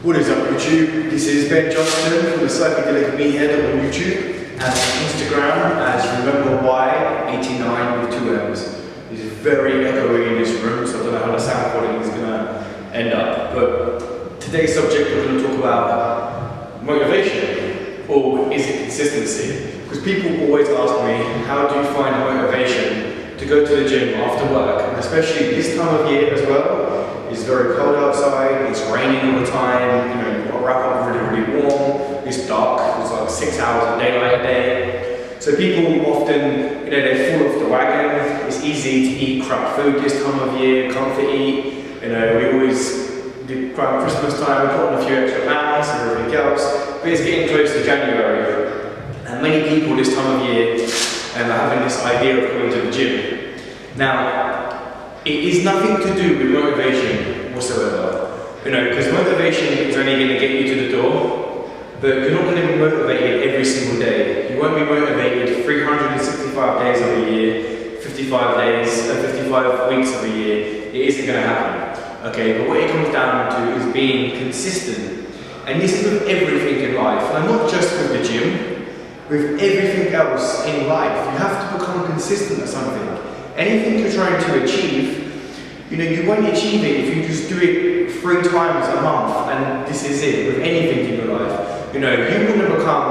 What is up YouTube? This is Ben Johnston from the psychedelic meathead on YouTube and Instagram as rememberwhy89 with 2 M's. It's very echoey in this room, so I don't know how the sound quality is going to end up. But today's subject, we're going to talk about motivation, or is it consistency? Because people always ask me, how do you find motivation to go to the gym after work? And especially this time of year as well. It's very cold outside, it's raining all the time, you've got to wrap up really warm, it's dark, it's like 6 hours of daylight a day. So people often, they fall off the wagon. It's easy to eat crap food this time of year, comfort eat. We always do around Christmas time, we put on a few extra pounds and everything else. But it's getting close to January. And many people this time of year are having this idea of going to the gym. Now, it is nothing to do with motivation whatsoever. Because motivation is only going to get you to the door, but you're not going to be motivated every single day. You won't be motivated 365 days of the year, 55 weeks of the year. It isn't going to happen. Okay, but what it comes down to is being consistent. And this is with everything in life, and not just with the gym, with everything else in life. You have to become consistent at something. Anything you're trying to achieve, you won't achieve it if you just do it 3 times a month and this is it, with anything in your life. You want to become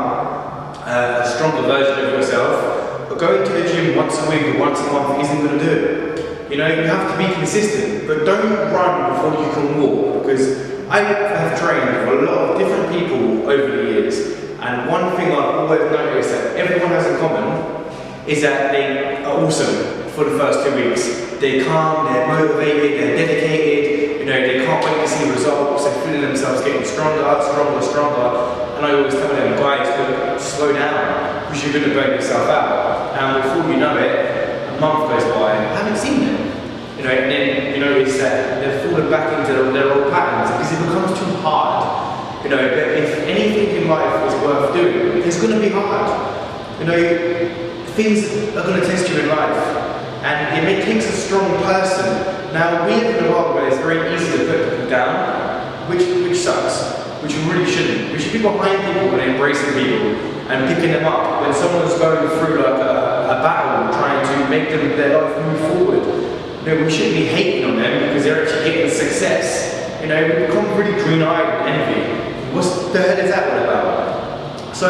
a stronger version of yourself, but going to the gym once a week or once a month isn't going to do it. You have to be consistent, but don't run before you can walk, because I have trained with a lot of different people over the years, and one thing I've always noticed that everyone has in common is that they are awesome for the first 2 weeks. They're calm, they're motivated, they're dedicated, they can't wait to see results, they're feeling themselves getting stronger. And I always tell them, guys, look, slow down, because you're going to burn yourself out. And before you know it, a month goes by, I haven't seen them. And then you notice that they're falling back into their old patterns because it becomes too hard. But if anything in life is worth doing, it's going to be hard. Things are going to test you in life. And it takes a strong person. Now, we live in a world where it's very easy to put people down, which sucks, which you really shouldn't. We should be behind people and embracing people and picking them up when someone's going through like a battle, trying to make their life move forward. We shouldn't be hating on them because they're actually getting success. We become really green-eyed and envy. What the hell is that all about? So,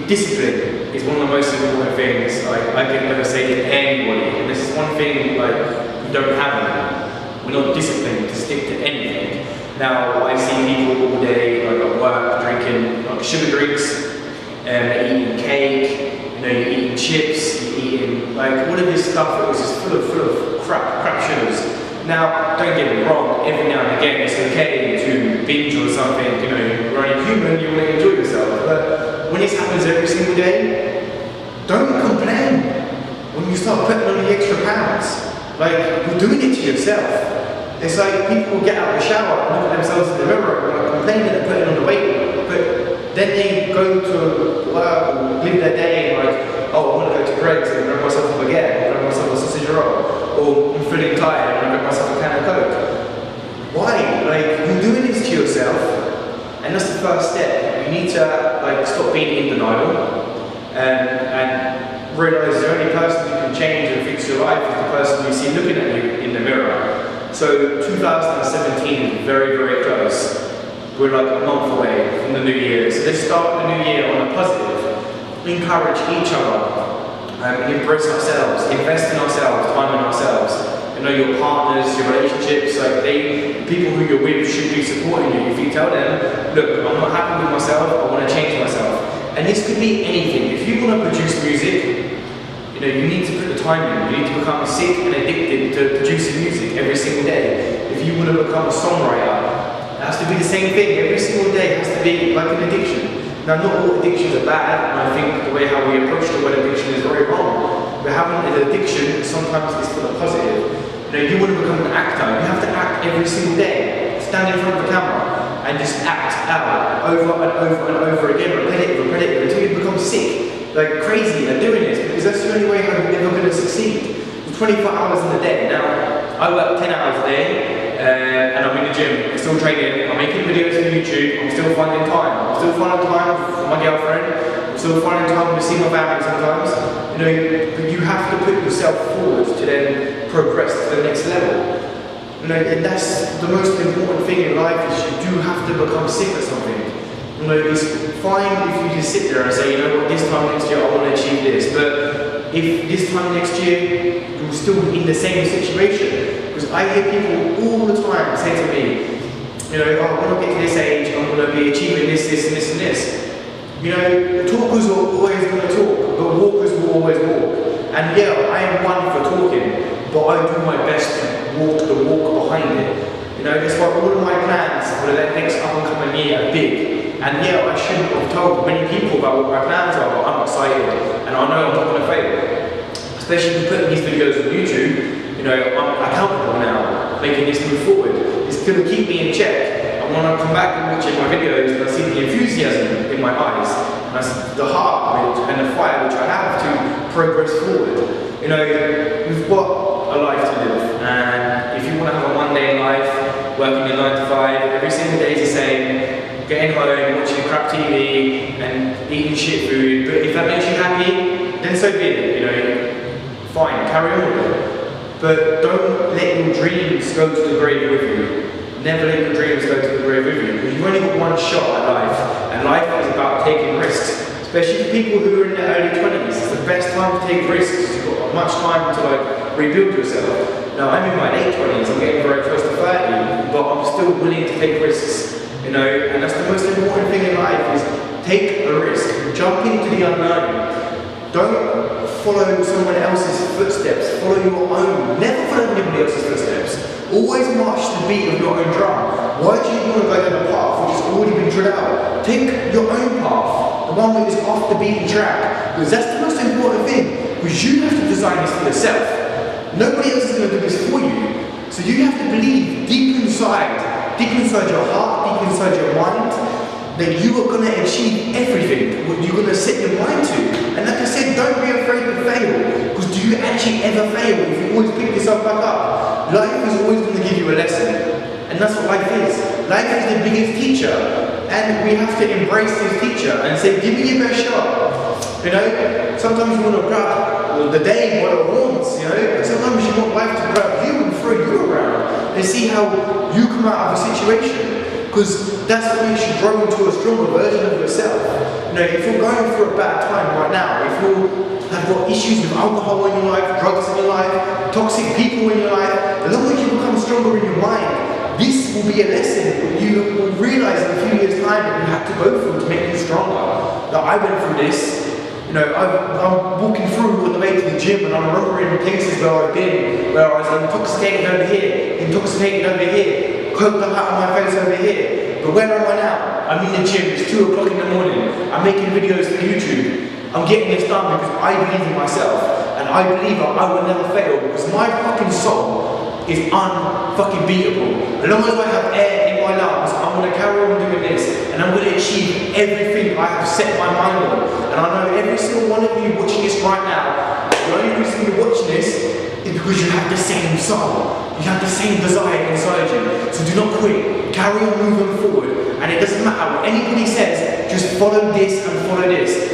discipline is one of the most important things I can ever say to anybody, and this is one thing we don't have anymore. We're not disciplined to stick to anything. Now I see people all day at work drinking sugar drinks, eating cake, you're eating chips, you're eating all of this stuff that was just full of crap sugars. Now don't get me wrong, every now and again it's okay to binge on something. You're only human, you want to enjoy yourself. But when this happens every single day, don't complain when you start putting on the extra pounds. You're doing it to yourself. It's like people get out of the shower and look at themselves in the mirror and complain that they're putting on the weight, but then they go to work or live their day and oh, I want to go to Greg's and grab myself a baguette, or grab myself a sausage roll, or I'm feeling tired and I grab myself a can of Coke. Why? You're doing this to yourself, and that's the first step. You need to stop being in denial and realise the only person who can change and fix your life is the person you see looking at you in the mirror. So 2017 is very, very close. We're a month away from the new year. So let's start the new year on a positive. Encourage each other, embrace ourselves, invest in ourselves, time in ourselves. Your partners, your relationships, people who you're with should be supporting you. If you tell them, look, I'm not happy with myself, I want to change myself. And this could be anything. If you want to produce music, you need to put the time in. You need to become sick and addicted to producing music every single day. If you want to become a songwriter, it has to be the same thing. Every single day has to be like an addiction. Now, not all addictions are bad, and I think the way how we approach the word addiction is very wrong. But having an addiction sometimes is for the positive. You want to become an actor, you have to act every single day. Stand in front of the camera and just act out over and over and over again, repetitive, until you become sick, crazy at doing this, because that's the only way how you're ever going to succeed. 24 hours in a day. Now, I work 10 hours a day, and I'm in the gym, I'm still training, I'm making videos on YouTube, I'm still finding time. I'm still finding time for my girlfriend, I'm still finding time to see my family sometimes. You know, but you have to put yourself forward to then progress to the next level. You know, and that's the most important thing in life, is you do have to become sick at something. You know, it's fine if you just sit there and say, you know what, this time next year I want to achieve this, but if this time next year you're still in the same situation, because I hear people all the time say to me, you know, oh, when I get to this age, I'm going to be achieving this, this, and this, and this. You know, talkers are always going to talk, but walkers will always walk. And yeah, I am one for talking, but I do my best to walk the walk behind it. You know, that's why all of my plans for the next up and coming year are big. And yeah, I shouldn't have told many people about what my plans are, but I'm excited, and I know I'm not going to fail. Especially putting these videos on YouTube, you know, I'm accountable now, making this move forward. It's going to keep me in check. And when I come back and watching my videos, and I see the enthusiasm in my eyes, and I see the heart and the fire which I have to progress forward. You know, we've got a life to live, and if you want to have a one-day life, working your 9 to 5, every single day is the same. Getting home, watching crap TV, and eating shit food, but if that makes you happy, then so be it, you know, fine, carry on with it. But don't let your dreams go to the grave with you. Never let your dreams go to the grave with you, because you've only got one shot at life, and life is about taking risks. Especially for people who are in their early 20s, it's the best time to take risks. You've got much time to like rebuild yourself. Now I'm in my late 20s, I'm getting very close to 30, but I'm still willing to take risks. You know, and that's the most important thing in life, is take a risk, jump into the unknown. Don't follow someone else's footsteps, follow your own. Never follow anybody else's footsteps. Always march to the beat of your own drum. Why do you want to go down a path which has already been drilled out? Take your own path, the one that is off the beaten track, because that's the most important thing, because you have to design this for yourself. Nobody else is going to do this for you. So you have to believe deep inside your heart, deep inside your mind, that you are going to achieve everything what you're going to set your mind to. And like I said, don't be afraid to fail, because do you actually ever fail if you always pick yourself back up? Life is always going to give you a lesson, and that's what life is. Life is the biggest teacher, and we have to embrace this teacher and say, give me your best shot. You know, sometimes you want to grab the day by the horns, you know, but sometimes you want life to grab you and throw you around and see how you come out of a situation, because that's what makes you grow into a stronger version of yourself. You know, if you're going through a bad time right now, if you have got issues with alcohol in your life, drugs in your life, toxic people in your life, as long as you become stronger in your mind, this will be a lesson. You will realize in a few years' time that you have to go through to make you stronger. Now, I went through this. You know, I'm walking through on the way to the gym, and I'm remembering places where I've been, where I was intoxicated over here, coked up out of my face over here. But where am I now? I'm in the gym, it's 2 o'clock in the morning, I'm making videos for YouTube. I'm getting this done because I believe in myself, and I believe I will never fail, because my fucking soul is unfucking beatable. As long as I have air in my lungs, I'm going to carry on doing this, and I'm going to achieve everything I have set my mind on. And I know every single one of you watching this right now, the only reason you're watching this is because you have the same soul. You have the same desire inside you. So do not quit. Carry on moving forward. And it doesn't matter what anybody says, just follow this and follow this,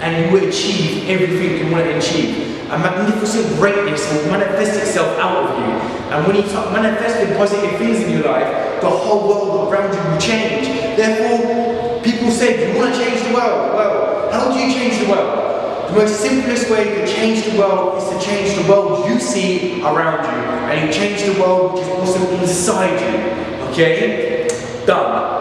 and you will achieve everything you want to achieve. A magnificent greatness will manifest itself out of you. And when you start manifesting positive things in your life, the whole world around you will change. Therefore, people say, you want to change the world? Well, how do you change the world? The most simplest way to change the world is to change the world you see around you. And you change the world which is also inside you. Okay? Done.